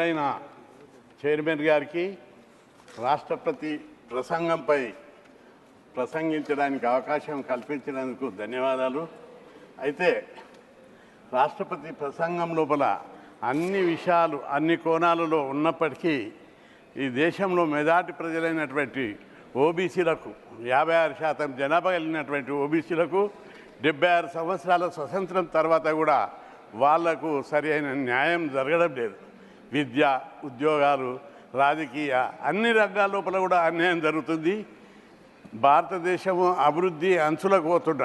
ప్రియులైన చైర్మన్ గారికి రాష్ట్రపతి ప్రసంగంపై ప్రసంగించడానికి అవకాశం కల్పించినందుకు ధన్యవాదాలు. అయితే రాష్ట్రపతి ప్రసంగం లోపల అన్ని విషయాలు అన్ని కోణాలలో ఉన్నప్పటికీ ఈ దేశంలో మెజార్టీ ప్రజలైనటువంటి ఓబీసీలకు 56% జనాభా కలిగినటువంటి ఓబీసీలకు 76 సంవత్సరాల స్వతంత్రం తర్వాత కూడా వాళ్లకు సరి అయిన న్యాయం జరగడం లేదు. విద్య, ఉద్యోగాలు, రాజకీయ అన్ని రంగాల లోపల కూడా అన్యాయం జరుగుతుంది. భారతదేశము అభివృద్ధి అంచులకు పోతున్న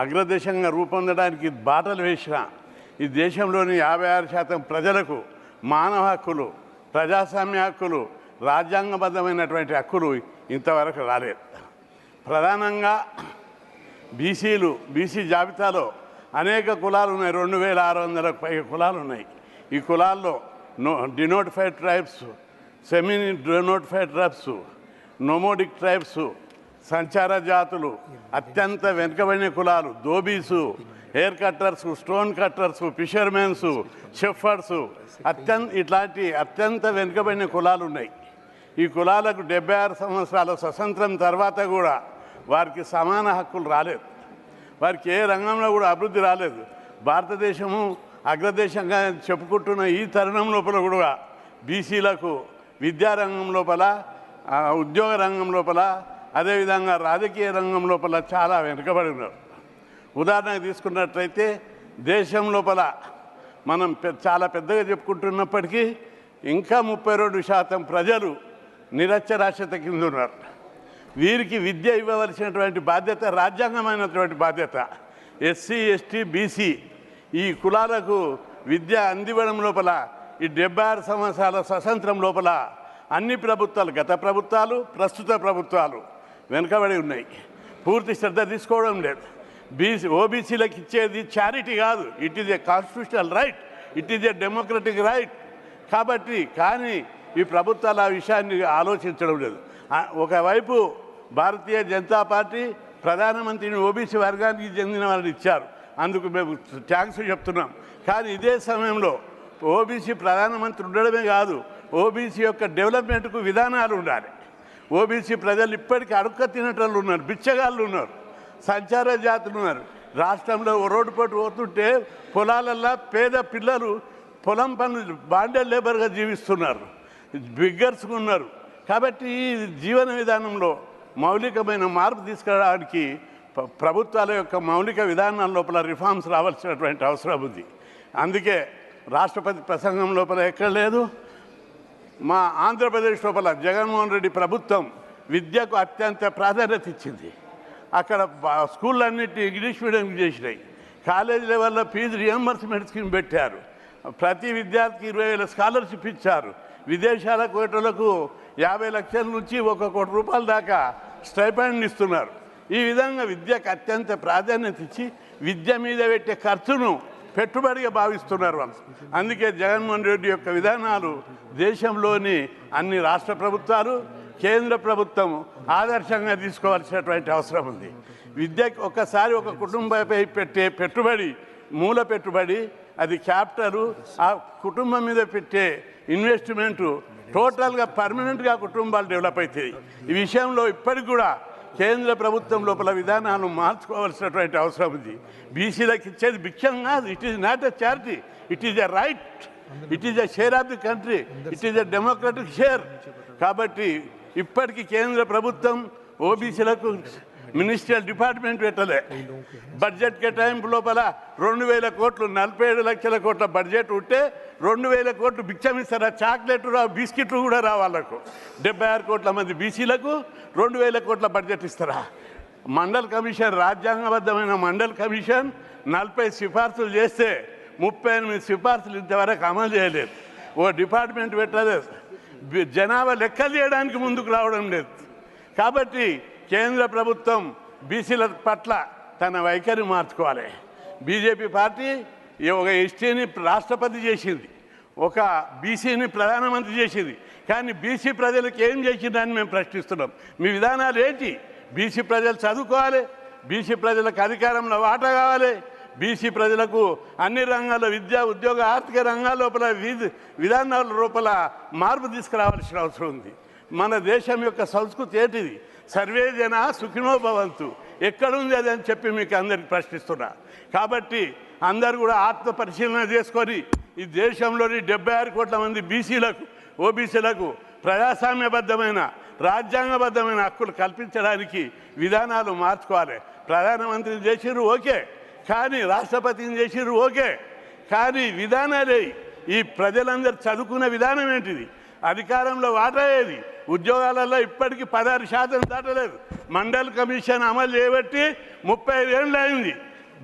అగ్రదేశంగా రూపొందడానికి బాటలు వేసిన ఈ దేశంలోని 56% ప్రజలకు మానవ హక్కులు, ప్రజాస్వామ్య హక్కులు, రాజ్యాంగబద్ధమైనటువంటి హక్కులు ఇంతవరకు రాలేదు. ప్రధానంగా బీసీ జాబితాలో అనేక కులాలు ఉన్నాయి. 2600కు పైగా కులాలు ఉన్నాయి. ఈ కులాల్లో denotified tribes, semi denotified tribes, nomadic tribes, సంచార జాతులు, అత్యంత వెనుకబడిన కులాలు, దోబీసు, హెయిర్ కట్టర్సు, స్టోన్ కట్టర్సు, ఫిషర్మెన్సు, షెఫర్డ్సు, ఇట్లాంటి అత్యంత వెనుకబడిన కులాలు ఉన్నాయి. ఈ కులాలకు 76 సంవత్సరాల స్వతంత్రం తర్వాత కూడా వారికి సమాన హక్కులు రాలేదు. వారికి ఏ రంగంలో కూడా అభివృద్ధి రాలేదు. భారతదేశము అగ్రదేశంగా చెప్పుకుంటున్న ఈ తరుణం లోపల కూడా బీసీలకు విద్యారంగం లోపల, ఉద్యోగ రంగం లోపల, అదేవిధంగా రాజకీయ రంగం లోపల చాలా వెనుకబడి ఉన్నారు. ఉదాహరణకు తీసుకున్నట్లయితే దేశం లోపల మనం చాలా పెద్దగా చెప్పుకుంటున్నప్పటికీ ఇంకా 32% ప్రజలు నిరక్షరాస్యత కింద ఉన్నారు. వీరికి విద్య ఇవ్వవలసినటువంటి బాధ్యత రాజ్యాంగమైనటువంటి బాధ్యత. ఎస్సీ, ఎస్టీ, బీసీ ఈ కులాలకు విద్య అందివ్వడం లోపల ఈ 76 సంవత్సరాల స్వతంత్రం లోపల అన్ని ప్రభుత్వాలు, గత ప్రభుత్వాలు, ప్రస్తుత ప్రభుత్వాలు వెనుకబడి ఉన్నాయి. పూర్తి శ్రద్ధ తీసుకోవడం లేదు. ఓబీసీలకు ఇచ్చేది చారిటీ కాదు, it is a constitutional right, it is a democratic right. కాబట్టి కానీ ఈ ప్రభుత్వాలు ఆ విషయాన్ని ఆలోచించడం లేదు. ఒకవైపు భారతీయ జనతా పార్టీ ప్రధానమంత్రిని ఓబీసీ వర్గానికి చెందిన వాళ్ళని ఇచ్చారు, అందుకు మేము థ్యాంక్స్ చెప్తున్నాం. కానీ ఇదే సమయంలో ఓబీసీ ప్రధానమంత్రి ఉండడమే కాదు, ఓబీసీ యొక్క డెవలప్మెంట్కు విధానాలు ఉండాలి. ఓబీసీ ప్రజలు ఇప్పటికీ అడుక్క తినేటోళ్ళు ఉన్నారు, బిచ్చగాళ్ళు ఉన్నారు, సంచార జాతులు ఉన్నారు. రాష్ట్రంలో రోడ్డు పట్టు పోతుంటే పొలాలల్లో పేద పిల్లలు పొలం పనులు బాండెడ్ లేబర్గా జీవిస్తున్నారు, బిగ్గర్స్గా ఉన్నారు. కాబట్టి ఈ జీవన విధానంలో మౌలికమైన మార్పు తీసుకురావడానికి ప్రభుత్వాల యొక్క మౌలిక విధానాల లోపల రిఫార్మ్స్ రావాల్సినటువంటి అవసరం ఉంది. అందుకే రాష్ట్రపతి ప్రసంగం లోపల ఎక్కడ లేదు. మా ఆంధ్రప్రదేశ్ లోపల జగన్మోహన్ రెడ్డి ప్రభుత్వం విద్యకు అత్యంత ప్రాధాన్యత ఇచ్చింది. అక్కడ స్కూళ్ళన్నిటి ఇంగ్లీష్ మీడియం చేసినాయి. కాలేజ్ లెవెల్లో ఫీజు రియంబర్స్మెంట్ స్కీమ్ పెట్టారు. ప్రతి విద్యార్థికి 20,000 స్కాలర్షిప్ ఇచ్చారు. విదేశాలకు పోయేటోళ్లకు 50 లక్షల నుంచి 1 కోటి రూపాయల దాకా స్టైపెండ్ ఇస్తున్నారు. ఈ విధంగా విద్యకు అత్యంత ప్రాధాన్యత ఇచ్చి విద్య మీద పెట్టే ఖర్చును పెట్టుబడిగా భావిస్తున్నారు వాళ్ళు. అందుకే జగన్మోహన్ రెడ్డి యొక్క విధానాలు దేశంలోని అన్ని రాష్ట్ర ప్రభుత్వాలు, కేంద్ర ప్రభుత్వం ఆదర్శంగా తీసుకోవాల్సినటువంటి అవసరం ఉంది. విద్యకు ఒకసారి ఒక కుటుంబంపై పెట్టే పెట్టుబడి, మూల పెట్టుబడి, అది క్యాపిటల్, ఆ కుటుంబం మీద పెట్టే ఇన్వెస్ట్మెంటు టోటల్గా పర్మనెంట్గా కుటుంబాలు డెవలప్ అవుతాయి. ఈ విషయంలో ఇప్పటికి కూడా కేంద్ర ప్రభుత్వం లోపల విధానాలు మార్చుకోవాల్సినటువంటి అవసరం ఉంది. బీసీలకు ఇచ్చేది భిక్షం కాదు, it is not a charity, it is a right, it is a share of the country, it is a democratic share. కాబట్టి ఇప్పటికీ కేంద్ర ప్రభుత్వం ఓబీసీలకు మినిస్ట్రియల్ డిపార్ట్మెంట్ పెట్టలే. బడ్జెట్ కేటాయింపు లోపల 2,000 కోట్లు, 47 లక్షల కోట్ల బడ్జెట్ ఉంటే 2,000 కోట్లు భిక్షం ఇస్తారా? చాక్లెట్లు రా, బిస్కెట్లు కూడా రా వాళ్ళకు. 76 కోట్ల మంది బీసీలకు 2,000 కోట్ల బడ్జెట్ ఇస్తారా? మండల్ కమిషన్, రాజ్యాంగబద్ధమైన మండల్ కమిషన్ 40 సిఫార్సులు చేస్తే 38 సిఫార్సులు ఇంతవరకు అమలు చేయలేదు. ఓ డిపార్ట్మెంట్ పెట్టలేదు. జనాభా లెక్కలు చేయడానికి ముందుకు రావడం లేదు. కాబట్టి కేంద్ర ప్రభుత్వం బీసీల పట్ల తన వైఖరి మార్చుకోవాలి. బీజేపీ పార్టీ ఒక ఎస్టీని రాష్ట్రపతి చేసింది, ఒక బీసీని ప్రధానమంత్రి చేసింది. కానీ బీసీ ప్రజలకు ఏం చేసిందని మేము ప్రశ్నిస్తున్నాం. మీ విధానాలు ఏంటి? బీసీ ప్రజలు చదువుకోవాలి, బీసీ ప్రజలకు అధికారంలో వాటా కావాలి, బీసీ ప్రజలకు అన్ని రంగాల్లో విద్య ఉద్యోగ ఆర్థిక రంగాల లోపల విధానాల లోపల మార్పు తీసుకురావాల్సిన అవసరం ఉంది. మన దేశం యొక్క సంస్కృతి ఏంటిది? సర్వే జన సుఖినో భవంతు. ఎక్కడుంది అది అని చెప్పి మీకు అందరికి ప్రశ్నిస్తున్నా. కాబట్టి అందరూ కూడా ఆత్మ పరిశీలన చేసుకొని ఈ దేశంలోని 76 కోట్ల మంది బీసీలకు ఓబీసీలకు ప్రజాస్వామ్యబద్ధమైన రాజ్యాంగబద్ధమైన హక్కులు కల్పించడానికి విధానాలు మార్చుకోవాలి. ప్రధానమంత్రిని చేసిర్రు ఓకే, కానీ రాష్ట్రపతిని చేసిర్రు ఓకే, కానీ విధానాలే ఈ ప్రజలందరూ చదువుకున్న విధానం ఏంటిది? అధికారంలో వాటా ఏది? ఉద్యోగాలలో ఇప్పటికీ 16% దాటలేదు. మండల్ కమిషన్ అమలు చేయబట్టి 35 ఏళ్ళు అయింది.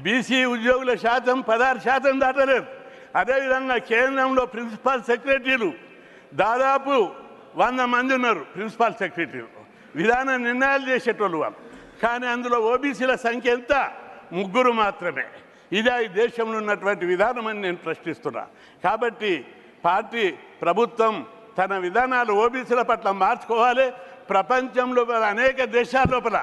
బీసీ ఉద్యోగుల శాతం 16% దాటలేదు. అదేవిధంగా కేంద్రంలో ప్రిన్సిపల్ సెక్రటరీలు దాదాపు 100 మంది ఉన్నారు. ప్రిన్సిపల్ సెక్రటరీలు విధాన నిర్ణయాలు చేసేటోళ్ళు వాళ్ళు, కానీ అందులో ఓబీసీల సంఖ్య ఎంత? 3 మాత్రమే. ఇదే ఈ దేశంలో ఉన్నటువంటి విధానం అని నేను ప్రశ్నిస్తున్నా. కాబట్టి పార్టీ ప్రభుత్వం తన విధానాలు ఓబీసీల పట్ల మార్చుకోవాలి. ప్రపంచంలో అనేక దేశాల లోపల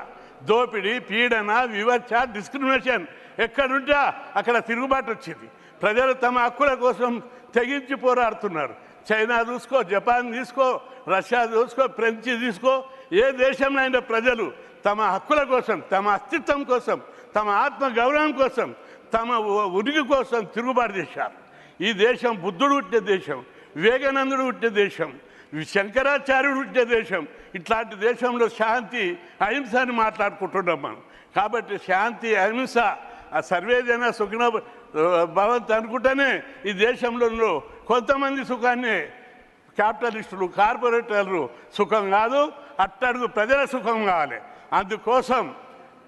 దోపిడీ, పీడన, వివక్ష, డిస్క్రిమినేషన్ ఎక్కడుంటే అక్కడ తిరుగుబాటు వచ్చింది. ప్రజలు తమ హక్కుల కోసం తెగించి పోరాడుతున్నారు. చైనా చూసుకో, జపాన్ తీసుకో, రష్యా చూసుకో, ఫ్రెంచ్ తీసుకో, ఏ దేశంలో అయినా ప్రజలు తమ హక్కుల కోసం, తమ అస్తిత్వం కోసం, తమ ఆత్మ గౌరవం కోసం, తమ ఉనికి కోసం తిరుగుబాటు చేశారు. ఈ దేశం బుద్ధుడు పుట్టిన దేశం, వివేకానందుడు పుట్టిన దేశం, శంకరాచార్యుడు పుట్టిన దేశం. ఇట్లాంటి దేశంలో శాంతి అహింస అని మాట్లాడుకుంటున్నాం మనం. కాబట్టి శాంతి అహింస ఆ సర్వేజన సుఖినో భవంతు అనుకుంటేనే ఈ దేశంలో కొంతమంది సుఖాన్ని క్యాపిటలిస్టులు, కార్పొరేటర్లు సుఖం కాదు, అట్టడుగు ప్రజల సుఖం కావాలి. అందుకోసం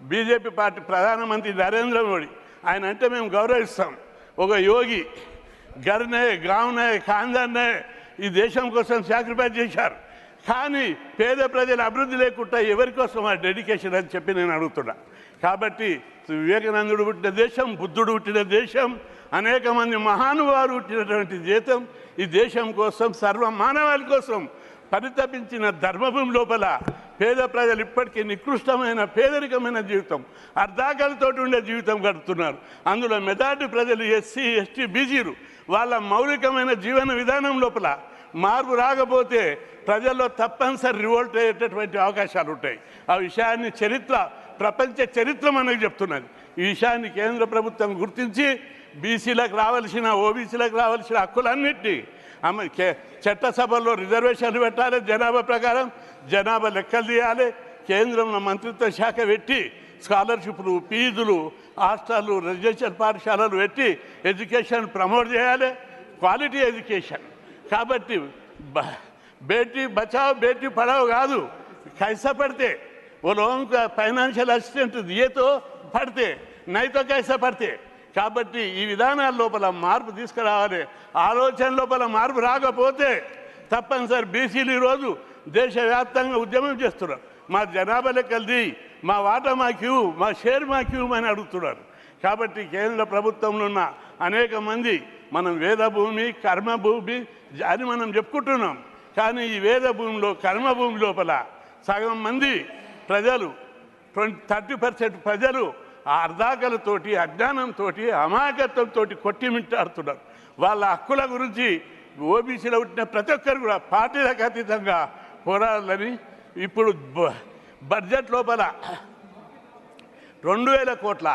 బీజేపీ పార్టీ ప్రధానమంత్రి నరేంద్ర మోడీ ఆయన అంటే మేము గౌరవిస్తాం. ఒక యోగి గర్నే గావ్నే ఖాందాన్నే ఈ దేశం కోసం సాక్రిఫైస్ చేశారు. కానీ పేద ప్రజల అభివృద్ధి లేకుండా ఎవరి కోసం ఆ డెడికేషన్ అని చెప్పి నేను అడుగుతున్నా. కాబట్టి వివేకానందుడు పుట్టిన దేశం, బుద్ధుడు పుట్టిన దేశం, అనేక మంది మహానుభావులు పుట్టినటువంటి దేశం. ఈ దేశం కోసం, సర్వ మానవాళి కోసం పరితపించిన ధర్మభూమి లోపల పేద ప్రజలు ఇప్పటికీ నికృష్టమైన పేదరికమైన జీవితం, అర్ధాకలతో ఉండే జీవితం గడుపుతున్నారు. అందులో మెజారిటీ ప్రజలు ఎస్సీ, ఎస్టీ, బీసీలు. వాళ్ళ మౌలికమైన జీవన విధానం లోపల మార్పు రాకపోతే ప్రజల్లో తప్పనిసరి రివోల్ట్ అయ్యేటటువంటి అవకాశాలు ఉంటాయి. ఆ విషయాన్ని ప్రపంచ చరిత్ర మనకు చెప్తున్నది. ఈ విషయాన్ని కేంద్ర ప్రభుత్వం గుర్తించి బీసీలకు రావాల్సిన, ఓబీసీలకు రావాల్సిన హక్కులన్నింటినీ చట్టసభల్లో రిజర్వేషన్లు పెట్టాలి. జనాభా ప్రకారం జనాభా లెక్కలు తీయాలి. కేంద్రంలో మంత్రిత్వ శాఖ పెట్టి స్కాలర్షిప్లు, ఫీజులు, హాస్టళ్ళు, రెసిడెన్షియల్ పాఠశాలలు పెట్టి ఎడ్యుకేషన్ ప్రమోట్ చేయాలి, క్వాలిటీ ఎడ్యుకేషన్. కాబట్టి బేటీ బచావ్ బేటీ పడావ్ కాదు, కైసా పడితే वो लोगों का ఫైనాన్షియల్ అసిస్టెంట్ దియేతో పడితే నైతో కైసా పడితే. కాబట్టి ఈ విధానాల లోపల మార్పు తీసుకురావాలి. ఆలోచన లోపల మార్పు రాకపోతే తప్పనిసరి బీసీలు ఈరోజు దేశవ్యాప్తంగా ఉద్యమం చేస్తున్నారు. మా జనాభా లెక్కలది, మా వాటా మాకు, మా షేర్ మాకు అని అడుగుతున్నారు. కాబట్టి కేంద్ర ప్రభుత్వంలో ఉన్న అనేక మంది మనం వేదభూమి, కర్మభూమి అని మనం చెప్పుకుంటున్నాం. కానీ ఈ వేదభూమిలో, కర్మభూమి లోపల సగం మంది ప్రజలు 30% ప్రజలు ఆ అర్ధాకలతోటి, అజ్ఞానంతో, అమాయకత్వంతో కొట్టిమిట్టాడుతున్నారు. వాళ్ళ హక్కుల గురించి ఓబీసీలో పుట్టిన ప్రతి ఒక్కరు కూడా పార్టీలకు అతీతంగా పోరాడాలని ఇప్పుడు బడ్జెట్ లోపల 2000 కోట్ల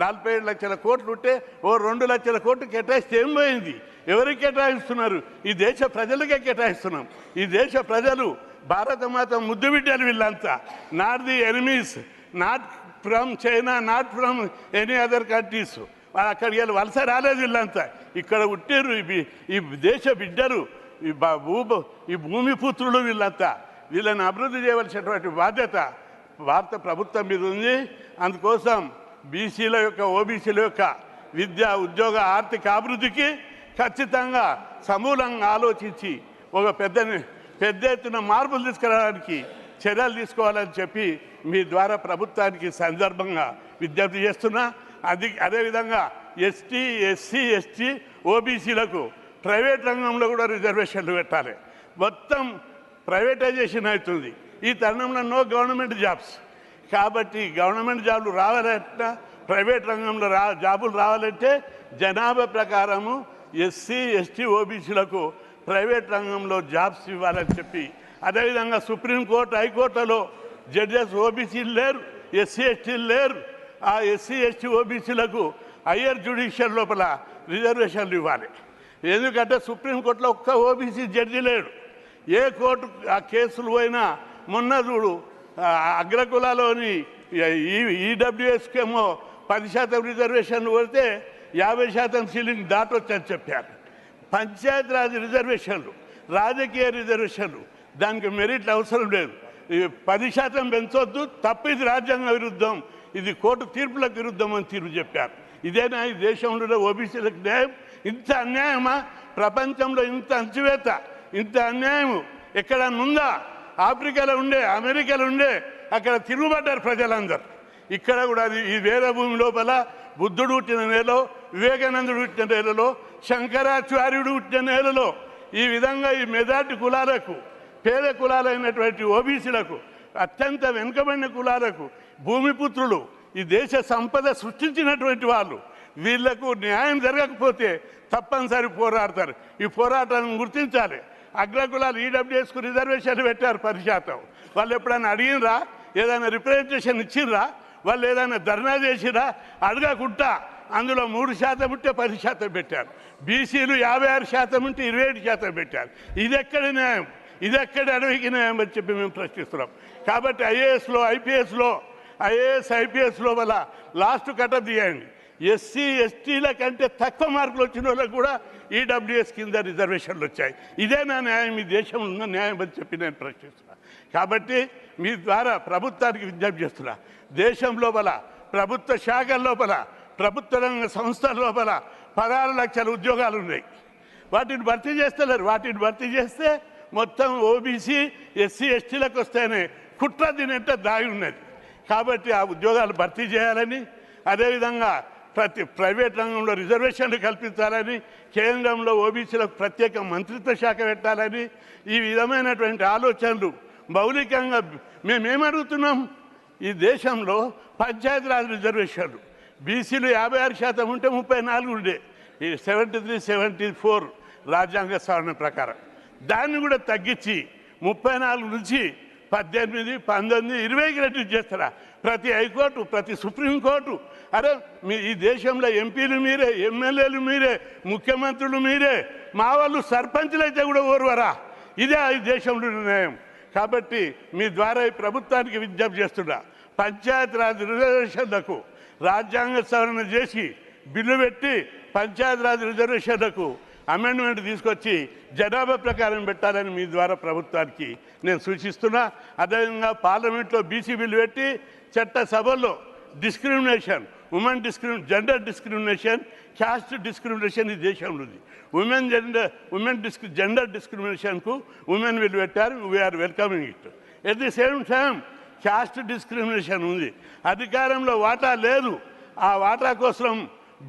47 లక్షల కోట్లు ఉంటే 2 లక్షల కోట్లు కేటాయిస్తే ఏం పోయింది? ఎవరికి కేటాయిస్తున్నారు? ఈ దేశ ప్రజలకే కేటాయిస్తున్నాం. ఈ దేశ ప్రజలు భారతమాత ముద్దు బిడ్డలు వీళ్ళంతా. Not the enemies, not from China, not from any other countries. వాళ్ళు అక్కడికి వెళ్ళి వలస రాలేదు. వీళ్ళంతా ఇక్కడ పుట్టారు. ఈ దేశ బిడ్డలు, ఈ భూమి పుత్రులు వీళ్ళంతా. వీళ్ళని అభివృద్ధి చేయవలసినటువంటి బాధ్యత భారత ప్రభుత్వం మీద ఉంది. అందుకోసం బీసీల యొక్క, ఓబీసీల యొక్క విద్య, ఉద్యోగ, ఆర్థిక అభివృద్ధికి ఖచ్చితంగా సమూలంగా ఆలోచించి ఒక పెద్ద ఎత్తున మార్పులు తీసుకురావడానికి చర్యలు తీసుకోవాలని చెప్పి మీ ద్వారా ప్రభుత్వానికి సందర్భంగా విజ్ఞప్తి చేస్తున్నా. అదేవిధంగా ఎస్టీ, ఎస్సీ, ఎస్టీ, ఓబీసీలకు ప్రైవేట్ రంగంలో కూడా రిజర్వేషన్లు పెట్టాలి. మొత్తం ప్రైవేటైజేషన్ అవుతుంది ఈ తరుణంలో. No government jobs. కాబట్టి గవర్నమెంట్ జాబ్లు రావాలంటే ప్రైవేట్ రంగంలో జాబులు రావాలంటే జనాభా ప్రకారము ఎస్సీ ఎస్టీ ఓబీసీలకు ప్రైవేట్ రంగంలో జాబ్స్ ఇవ్వాలని చెప్పి, అదేవిధంగా సుప్రీంకోర్టు హైకోర్టులో జడ్జెస్ ఓబీసీలు లేరు, ఎస్సీ ఎస్టీలు లేరు. ఆ ఎస్సీ ఎస్టీ ఓబీసీలకు హయ్యర్ జ్యుడిషియల్ లోపల రిజర్వేషన్లు ఇవ్వాలి. ఎందుకంటే సుప్రీంకోర్టులో ఒక్క ఓబీసీ జడ్జి లేడు. ఏ కోర్టు ఆ కేసులు పోయినా మొన్న చూడు అగ్రకులాలోని ఈడబ్ల్యూఎస్కేమో 10% రిజర్వేషన్లు పడితే 50% సీలింగ్ దాటొచ్చని చెప్పారు. పంచాయతీరాజ్ రిజర్వేషన్లు, రాజకీయ రిజర్వేషన్లు, దానికి మెరిట్లు అవసరం లేదు. 10% పెంచొద్దు, తప్పు, ఇది రాజ్యాంగ విరుద్ధం, ఇది కోర్టు తీర్పులకు విరుద్ధం అని తీర్పు చెప్పారు. ఇదేనా ఈ దేశంలో ఓబీసీలకు న్యాయం? ఇంత అన్యాయమా? ప్రపంచంలో ఇంత అంచువేత, ఇంత అన్యాయం ఎక్కడనుందా? ఆఫ్రికాలో ఉండే, అమెరికాలో ఉండే, అక్కడ తిరుగుబడ్డారు ప్రజలందరూ. ఇక్కడ కూడా అది ఈ వేద భూమి లోపల బుద్ధుడు పుట్టిన నేలలో, వివేకానందుడు పుట్టిన నేలలో, శంకరాచార్యుడు పుట్టిన నేలలో ఈ విధంగా ఈ మెజార్టీ కులాలకు, పేద కులాలైనటువంటి ఓబీసీలకు, అత్యంత వెనుకబడిన కులాలకు, భూమిపుత్రులు, ఈ దేశ సంపద సృష్టించినటువంటి వాళ్ళు, వీళ్లకు న్యాయం జరగకపోతే తప్పనిసరి పోరాడతారు. ఈ పోరాటాన్ని గుర్తించాలి. అగ్రకులాలు ఈడబ్ల్యూఎస్కు రిజర్వేషన్లు పెట్టారు 10%. వాళ్ళు ఎప్పుడైనా అడిగినరా? ఏదైనా రిప్రజెంటేషన్ ఇచ్చిర్రా? వాళ్ళు ఏదైనా ధర్నా చేసిరా? అడగకుండా అందులో 3% ఉంటే 10% పెట్టారు. బీసీలు 56% ఉంటే 27% పెట్టారు. ఇది ఎక్కడ న్యాయం? ఇది ఎక్కడ అడవికి న్యాయం అని చెప్పి మేము ప్రశ్నిస్తున్నాం. కాబట్టి ఐఏఎస్లో, ఐపీఎస్లో వల్ల లాస్ట్ కటప్ తీయండి. ఎస్సీ ఎస్టీల కంటే తక్కువ మార్కులు వచ్చిన వాళ్ళకు కూడా ఈడబ్ల్యూఎస్ కింద రిజర్వేషన్లు వచ్చాయి. ఇదే నా న్యాయం, ఈ దేశంలో ఉన్న న్యాయం అని చెప్పి నేను ప్రశ్నిస్తున్నా. కాబట్టి మీ ద్వారా ప్రభుత్వానికి విజ్ఞప్తి చేస్తున్నా, దేశం లోపల, ప్రభుత్వ శాఖల లోపల, ప్రభుత్వ రంగ సంస్థల లోపల 16 లక్షల ఉద్యోగాలు ఉన్నాయి. వాటిని భర్తీ చేస్తలేరు. వాటిని భర్తీ చేస్తే మొత్తం ఓబీసీ ఎస్సీ ఎస్టీలకు వస్తేనే కుట్ర తినేట దాగి ఉన్నది. కాబట్టి ఆ ఉద్యోగాలు భర్తీ చేయాలని, అదేవిధంగా ప్రైవేట్ రంగంలో రిజర్వేషన్లు కల్పించాలని, కేంద్రంలో ఓబీసీలకు ప్రత్యేక మంత్రిత్వ శాఖ పెట్టాలని, ఈ విధమైనటువంటి ఆలోచనలు మౌలికంగా మేమేమడుగుతున్నాం? ఈ దేశంలో పంచాయతీరాజ్ రిజర్వేషన్లు బీసీలు 56% ఉంటే 34 ఉండే, ఈ 73, 74 రాజ్యాంగ సవరణ ప్రకారం దాన్ని కూడా తగ్గించి 34 నుంచి 18, 19, 20కి రెడ్యూస్ చేస్తారా? ప్రతి హైకోర్టు, ప్రతి సుప్రీంకోర్టు, అరే మీ ఈ దేశంలో ఎంపీలు మీరే, ఎమ్మెల్యేలు మీరే, ముఖ్యమంత్రులు మీరే, మా వాళ్ళు సర్పంచులు అయితే కూడా ఓర్వరా? ఇదే ఈ దేశంలో న్యాయం. కాబట్టి మీ ద్వారా ఈ ప్రభుత్వానికి విజ్ఞప్తి చేస్తున్నా, పంచాయతీరాజ్ రిజర్వేషన్లకు రాజ్యాంగ సవరణ చేసి బిల్లు పెట్టి పంచాయతీరాజ్ రిజర్వేషన్లకు అమెండ్మెంట్ తీసుకొచ్చి జనాభా ప్రకారం పెట్టాలని మీ ద్వారా ప్రభుత్వానికి నేను సూచిస్తున్నా. అదేవిధంగా పార్లమెంట్లో బీసీ బిల్లు పెట్టి చట్టసభల్లో discrimination, gender discrimination, caste discrimination ఈ దేశంలో ఉంది. జెండర్ డిస్క్రిమినేషన్కు ఉమెన్ బిల్లు పెట్టారు. We are welcoming it. At the same time caste discrimination ఉంది. అధికారంలో వాటా లేదు. ఆ వాటా కోసం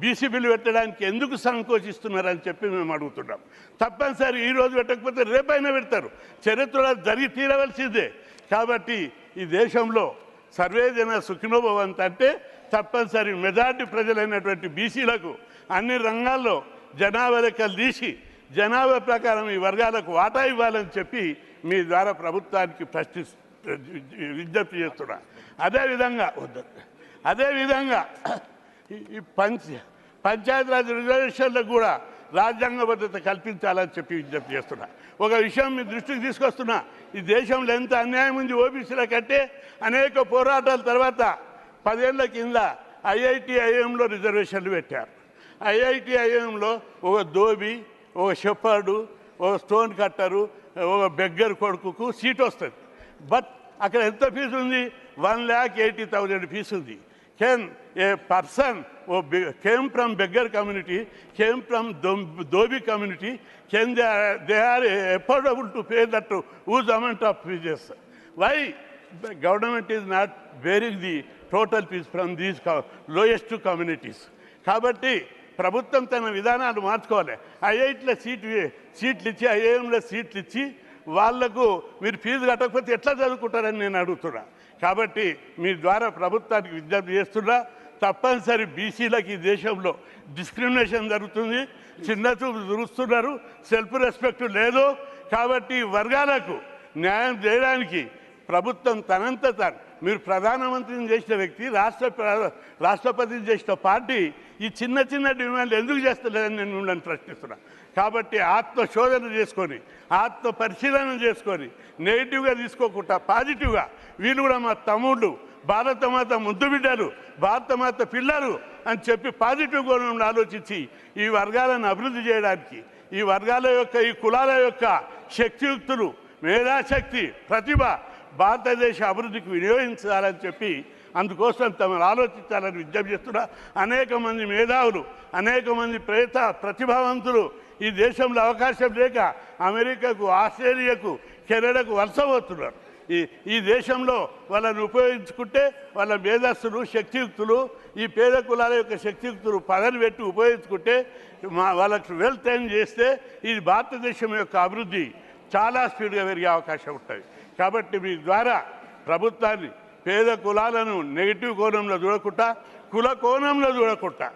బీసీ బిల్లు పెట్టడానికి ఎందుకు సంకోచిస్తున్నారని చెప్పి మేము అడుగుతున్నాం. తప్పనిసరి ఈరోజు పెట్టకపోతే రేపైనా పెడతారు. చరిత్రలో జరిగి తీరవలసిందే. కాబట్టి ఈ దేశంలో సర్వేజన సుఖినోభవంత్ అంటే తప్పనిసరి మెజార్టీ ప్రజలైనటువంటి బీసీలకు అన్ని రంగాల్లో జనాభా లెక్కలు తీసి జనాభా ప్రకారం ఈ వర్గాలకు వాటా ఇవ్వాలని చెప్పి మీ ద్వారా ప్రభుత్వానికి విజ్ఞప్తి చేస్తున్నా. అదేవిధంగా ఈ పంచాయతీరాజ్ రిజర్వేషన్లకు కూడా రాజ్యాంగ భద్రత కల్పించాలని చెప్పి విజ్ఞప్తి చేస్తున్నా. ఒక విషయం మీ దృష్టికి తీసుకొస్తున్నా, ఈ దేశంలో ఎంత అన్యాయం ఉంది ఓబీసీల కంటే. అనేక పోరాటాల తర్వాత 10 ఏళ్ల కింద ఐఐఎంలో రిజర్వేషన్లు పెట్టారు. ఐఐఎంలో ఒక దోబి, ఒక షెపర్డు, ఒక స్టోన్ కట్టరు, ఒక బెగ్గర్ కొడుకుకు సీట్ వస్తుంది. బట్ అక్కడ ఎంత ఫీజు ఉంది? 1,80,000 ఫీజు ఉంది. Can a person who came from beggar community, came from Dhobi community, they are affordable to pay that huge amount of fees? Why the government is not bearing the total fees from these lowest communities? కాబట్టి ప్రభుత్వం తన విధానాలు మార్చుకోవాలి. ఐఐటీలో సీట్లు ఇచ్చి, ఐఐఎంలో సీట్లు ఇచ్చి వాళ్లకు మీరు ఫీజు కట్టకపోతే ఎట్లా చదువుకుంటారని నేను అడుగుతున్నా. కాబట్టి మీ ద్వారా ప్రభుత్వానికి విజ్ఞప్తి చేస్తున్నా. తప్పనిసరి బీసీలకు ఈ దేశంలో డిస్క్రిమినేషన్ జరుగుతుంది, చిన్న చూపు దురుస్తున్నారు, సెల్ఫ్ రెస్పెక్ట్ లేదు. కాబట్టి ఈ వర్గాలకు న్యాయం చేయడానికి ప్రభుత్వం తనంత తాను, మీరు ప్రధానమంత్రిని చేసిన వ్యక్తి, రాష్ట్రపతిని చేసిన పార్టీ ఈ చిన్న చిన్న డిమాండ్లు ఎందుకు చేస్తలేదని నేను మిమ్మల్ని ప్రశ్నిస్తున్నా. కాబట్టి ఆత్మశోధన చేసుకొని, ఆత్మ పరిశీలన చేసుకొని, నెగిటివ్గా తీసుకోకుండా పాజిటివ్గా వీళ్ళు కూడా మా తమ్ముళ్ళు, భారతమాత ముద్దు బిడ్డలు, భారతమాత పిల్లలు అని చెప్పి పాజిటివ్ కోణంలో ఆలోచించి ఈ వర్గాలను అభివృద్ధి చేయడానికి, ఈ వర్గాల యొక్క, ఈ కులాల యొక్క శక్తియుక్తులు, మేధాశక్తి, ప్రతిభ భారతదేశ అభివృద్ధికి వినియోగించాలని చెప్పి అందుకోసం తమను ఆలోచించాలని విజ్ఞప్తి చేస్తున్నా. అనేక మంది మేధావులు, అనేక మంది ప్రతిభావంతులు ఈ దేశంలో అవకాశం లేక అమెరికాకు, ఆస్ట్రేలియాకు, కెనడాకు వలస పోతున్నారు. ఈ దేశంలో వాళ్ళని ఉపయోగించుకుంటే వాళ్ళ మేధస్సులు, శక్తియుక్తులు, ఈ పేద కులాల యొక్క శక్తియుక్తులు పదవి పెట్టి ఉపయోగించుకుంటే వాళ్ళకి వెల్ ట్రైన్ చేస్తే ఈ భారతదేశం యొక్క అభివృద్ధి చాలా స్పీడ్గా పెరిగే అవకాశం ఉంటుంది. కాబట్టి మీ ద్వారా ప్రభుత్వాన్ని పేద కులాలను నెగిటివ్ కోణంలో చూడకుండా, కుల కోణంలో చూడకుండా,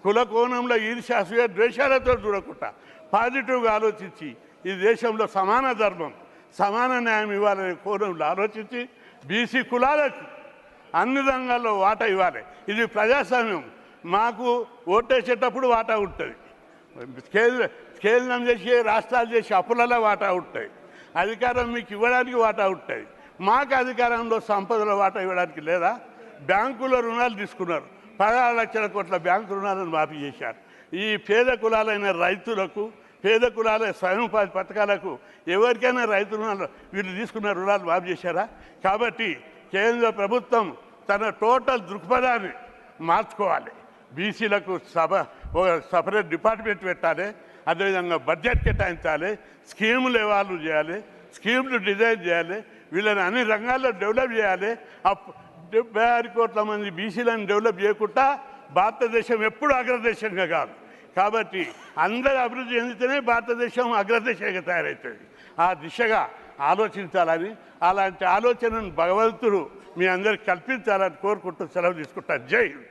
కుల కోణంలో ఈర్ష్యాసూయ ద్వేషాలతో చూడకుండా పాజిటివ్గా ఆలోచించి ఈ దేశంలో సమాన ధర్మం, సమాన న్యాయం ఇవ్వాలనే కోణంలో ఆలోచించి బీసీ కులాలకు అన్ని రంగాల్లో వాటా ఇవ్వాలి. ఇది ప్రజాస్వామ్యం. మాకు ఓటేసేటప్పుడు వాటా ఉంటుంది, కేంద్రం చేసి రాష్ట్రాలు చేసి అప్పులలో వాటా ఉంటాయి, అధికారం మీకు ఇవ్వడానికి వాటా ఉంటుంది. మాకు అధికారంలో సంపదలో వాటా ఇవ్వడానికి లేదా? బ్యాంకులో రుణాలు తీసుకున్నారు, 16 లక్షల కోట్ల బ్యాంకు రుణాలను మాఫీ చేశారు. ఈ పేద కులాలైన రైతులకు, పేద కులాల స్వయం ఉపాధి పథకాలకు ఎవరికైనా రైతు రుణాలు వీళ్ళు తీసుకున్న రుణాలు మాఫీ చేశారా? కాబట్టి కేంద్ర ప్రభుత్వం తన టోటల్ దృక్పథాన్ని మార్చుకోవాలి. బీసీలకు ఒక సపరేట్ డిపార్ట్మెంట్ పెట్టాలి, అదేవిధంగా బడ్జెట్ కేటాయించాలి, స్కీములు ఎవాల్వ్ చేయాలి, స్కీములు డిజైన్ చేయాలి, వీళ్ళని అన్ని రంగాల్లో డెవలప్ చేయాలి. 76 కోట్ల మంది బీసీలను డెవలప్ చేయకుండా భారతదేశం ఎప్పుడు అగ్రదేశంగా కాదు. కాబట్టి అందరూ అభివృద్ధి చెందితేనే భారతదేశం అగ్రదేశంగా తయారవుతుంది. ఆ దిశగా ఆలోచించాలని, అలాంటి ఆలోచనను భగవంతుడు మీ అందరికి కల్పించాలని కోరుకుంటూ సెలవు తీసుకుంటాను. జై హింద్.